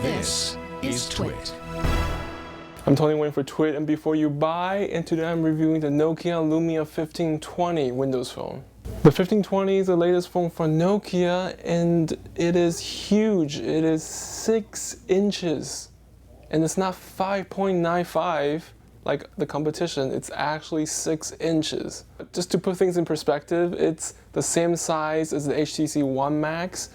This is Twit. I'm Tony waiting for Twit, and before you buy, and today I'm reviewing the Nokia Lumia 1520 Windows Phone. The 1520 is the latest phone from Nokia, and it is huge. It is 6 inches, and it's not 5.95 like the competition. It's actually 6 inches. Just to put things in perspective, it's the same size as the HTC One Max,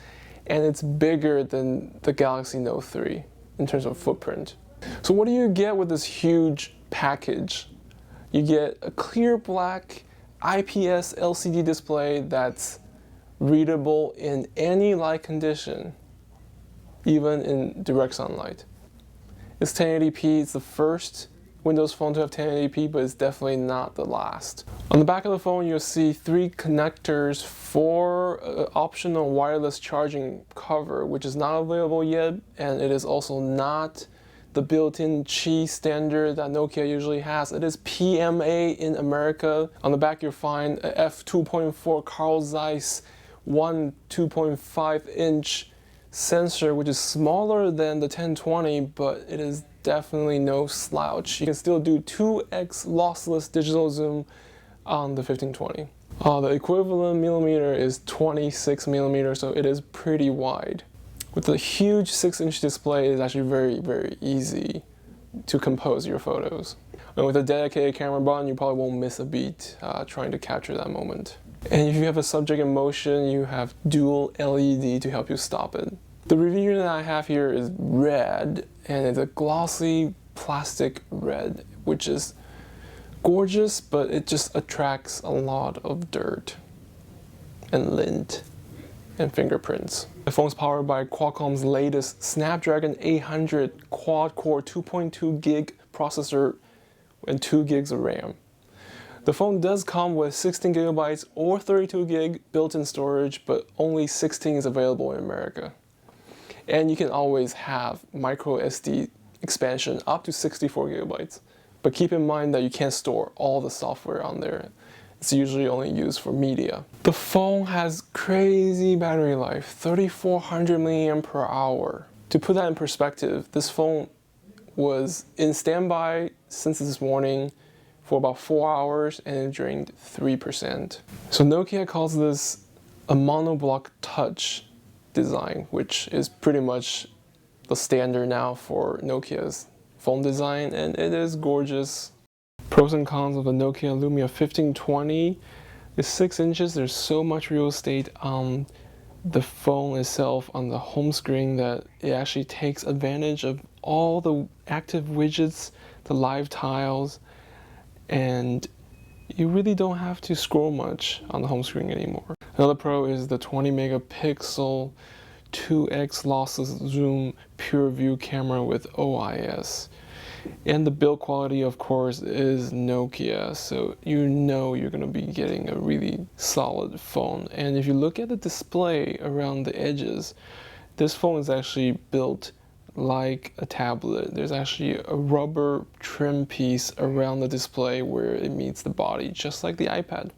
and it's bigger than the Galaxy Note 3 in terms of footprint. So what do you get with this huge package? You get a clear black IPS LCD display that's readable in any light condition, even in direct sunlight. It's 1080p. It's the first Windows Phone to have 1080p, but it's definitely not the last. On the back of the phone, you'll see 3 connectors for an optional wireless charging cover, which is not available yet, and it is also not the built-in Qi standard that Nokia usually has. It is PMA in America. On the back, you'll find a f2.4 Carl Zeiss 2.5-inch sensor, which is smaller than the 1020, but it is definitely no slouch. You can still do 2x lossless digital zoom on the 1520. The equivalent millimeter is 26 millimeters, so it is pretty wide. With a huge 6-inch display, it's actually very, very easy to compose your photos. And with a dedicated camera button, you probably won't miss a beat trying to capture that moment. And if you have a subject in motion, you have dual LED to help you stop it. The review that I have here is red, and it's a glossy plastic red, which is gorgeous, but it just attracts a lot of dirt and lint and fingerprints. The phone's powered by Qualcomm's latest Snapdragon 800 quad-core 2.2 gig processor and 2 gigs of RAM. The phone does come with 16 gigabytes or 32 gig built-in storage, but only 16 is available in America. And you can always have micro SD expansion up to 64 gigabytes. But keep in mind that you can't store all the software on there. It's usually only used for media. The phone has crazy battery life, 3,400 mAh. To put that in perspective, this phone was in standby since this morning for about 4 hours, and it drained 3%. So Nokia calls this a monoblock touch design, which is pretty much the standard now for Nokia's phone design, and it is gorgeous. Pros and cons of the Nokia Lumia 1520 is 6 inches. There's so much real estate on the phone itself, on the home screen, that it actually takes advantage of all the active widgets, the live tiles, and you really don't have to scroll much on the home screen anymore. Another pro is the 20 megapixel 2x lossless zoom pure view camera with OIS. And the build quality, of course, is Nokia, so you know you're going to be getting a really solid phone. And if you look at the display around the edges, this phone is actually built like a tablet. There's actually a rubber trim piece around the display where it meets the body, just like the iPad.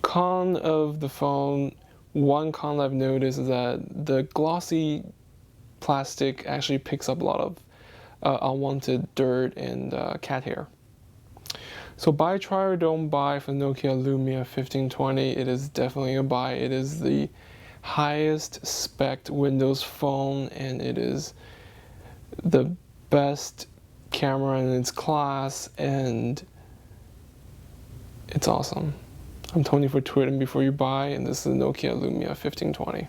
Con of the phone, one con I've noticed is that the glossy plastic actually picks up a lot of unwanted dirt and cat hair. So buy, try, or don't buy for Nokia Lumia 1520. It is definitely a buy. It is the highest spec Windows phone, and it is the best camera in its class, and it's awesome. I'm Tony for Twit, and before you buy, and this is the Nokia Lumia 1520.